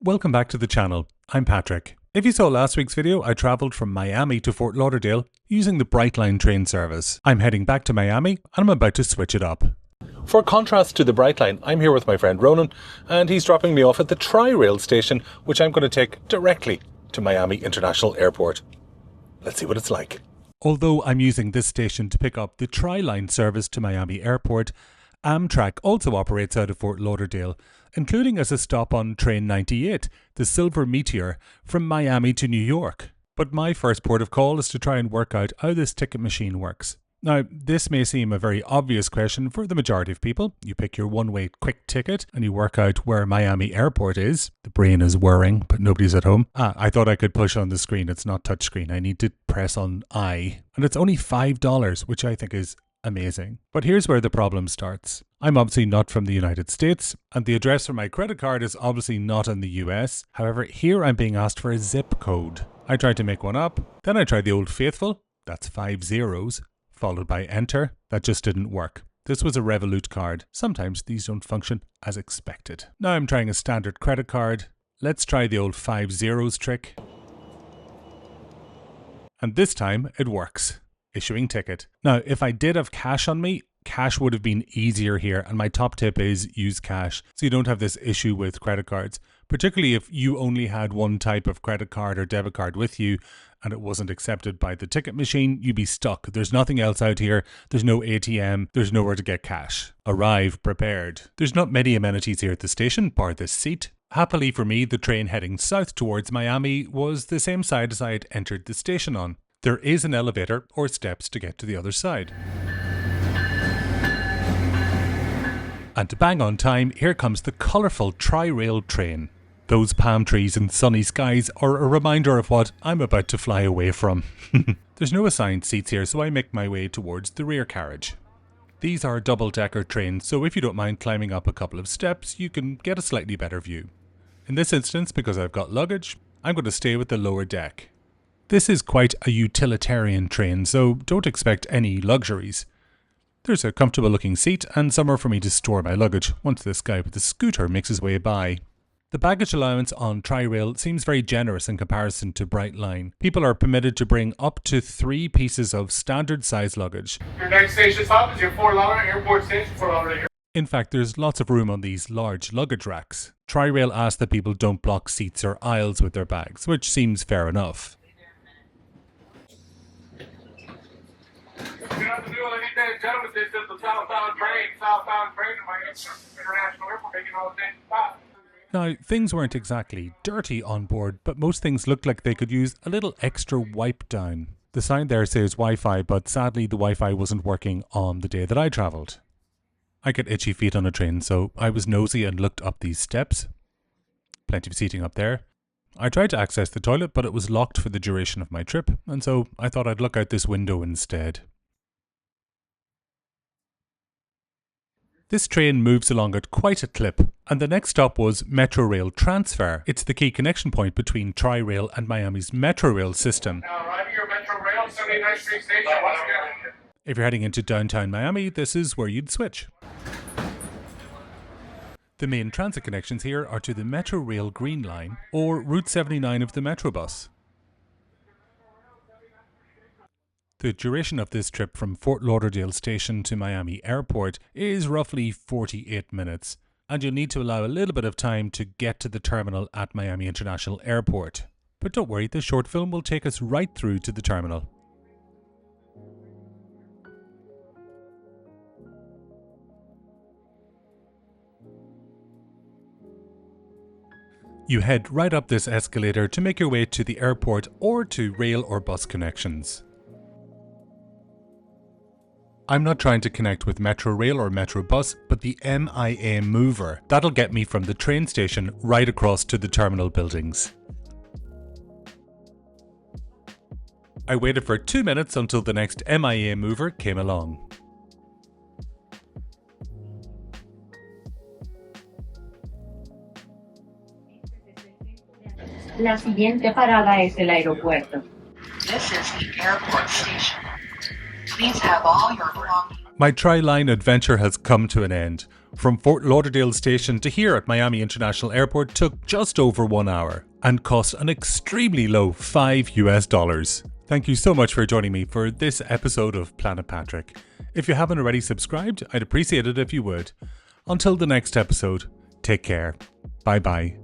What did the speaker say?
Welcome back to the channel. I'm Patrick. If you saw last week's video, I travelled from Miami to Fort Lauderdale using the Brightline train service. I'm heading back to Miami and I'm about to switch it up. For contrast to the Brightline, I'm here with my friend Ronan and he's dropping me off at the Tri-Rail station, which I'm going to take directly to Miami International Airport. Let's see what it's like. Although I'm using this station to pick up the Tri-Line service to Miami Airport, Amtrak also operates out of Fort Lauderdale, including as a stop on Train 98, the Silver Meteor, from Miami to New York. But my first port of call is to try and work out how this ticket machine works. Now, this may seem a very obvious question for the majority of people. You pick your one-way quick ticket and you work out where Miami Airport is. The brain is whirring, but nobody's at home. I thought I could push on the screen. It's not touchscreen. I need to press on I. And it's only $5, which I think is amazing. But here's where the problem starts. I'm obviously not from the United States, and the address for my credit card is obviously not in the US. However, here I'm being asked for a zip code. I tried to make one up, then I tried the old faithful, that's 5 zeros, followed by enter. That just didn't work. This was a Revolut card. Sometimes these don't function as expected. Now I'm trying a standard credit card. Let's try the old 5 zeros trick. And this time it works. Issuing ticket. Now, if I did have cash on me, cash would have been easier here, and my top tip is use cash so you don't have this issue with credit cards, particularly if you only had one type of credit card or debit card with you and it wasn't accepted by the ticket machine. You'd be stuck. There's nothing else out here. There's no ATM. There's nowhere to get cash. Arrive prepared. There's not many amenities here at the station, bar this seat. Happily for me, the train heading south towards Miami was the same side as I had entered the station on. There is an elevator or steps to get to the other side. And to bang on time, here comes the colourful Tri-Rail train. Those palm trees and sunny skies are a reminder of what I'm about to fly away from. There's no assigned seats here, so I make my way towards the rear carriage. These are double-decker trains, so if you don't mind climbing up a couple of steps, you can get a slightly better view. In this instance, because I've got luggage, I'm going to stay with the lower deck. This is quite a utilitarian train, so don't expect any luxuries. There's a comfortable looking seat and somewhere for me to store my luggage once this guy with the scooter makes his way by. The baggage allowance on Tri-Rail seems very generous in comparison to Brightline. People are permitted to bring up to 3 pieces of standard size luggage. Your next station stop is your Fort Lauderdale Airport station, Fort Lauderdale. In fact, there's lots of room on these large luggage racks. Tri-Rail asks that people don't block seats or aisles with their bags, which seems fair enough. You don't have to do anything, gentlemen. This is the southbound train to Miami International Airport, making all the same spot. Now, things weren't exactly dirty on board, but most things looked like they could use a little extra wipe down. The sign there says Wi-Fi, but sadly the Wi-Fi wasn't working on the day that I travelled. I get itchy feet on a train, so I was nosy and looked up these steps. Plenty of seating up there. I tried to access the toilet, but it was locked for the duration of my trip, and so I thought I'd look out this window instead. This train moves along at quite a clip, and the next stop was Metrorail Transfer. It's the key connection point between Tri-Rail and Miami's Metrorail system. Now, arriving your Metrorail, 79th Street Station, once again. If you're heading into downtown Miami, this is where you'd switch. The main transit connections here are to the Metrorail Green Line or Route 79 of the Metrobus. The duration of this trip from Fort Lauderdale station to Miami Airport is roughly 48 minutes, and you'll need to allow a little bit of time to get to the terminal at Miami International Airport. But don't worry, this short film will take us right through to the terminal. You head right up this escalator to make your way to the airport or to rail or bus connections. I'm not trying to connect with Metrorail or Metrobus, but the MIA mover. That'll get me from the train station right across to the terminal buildings. I waited for 2 minutes until the next MIA mover came along. La siguiente parada es el aeropuerto. This is the airport station. Please have all your belongings. My Tri-Line adventure has come to an end. from Fort Lauderdale station to here at Miami International Airport took just over 1 hour and cost an extremely low $5 US. Thank you so much for joining me for this episode of Planet Patrick. If you haven't already subscribed, I'd appreciate it if you would. Until the next episode, take care. Bye bye.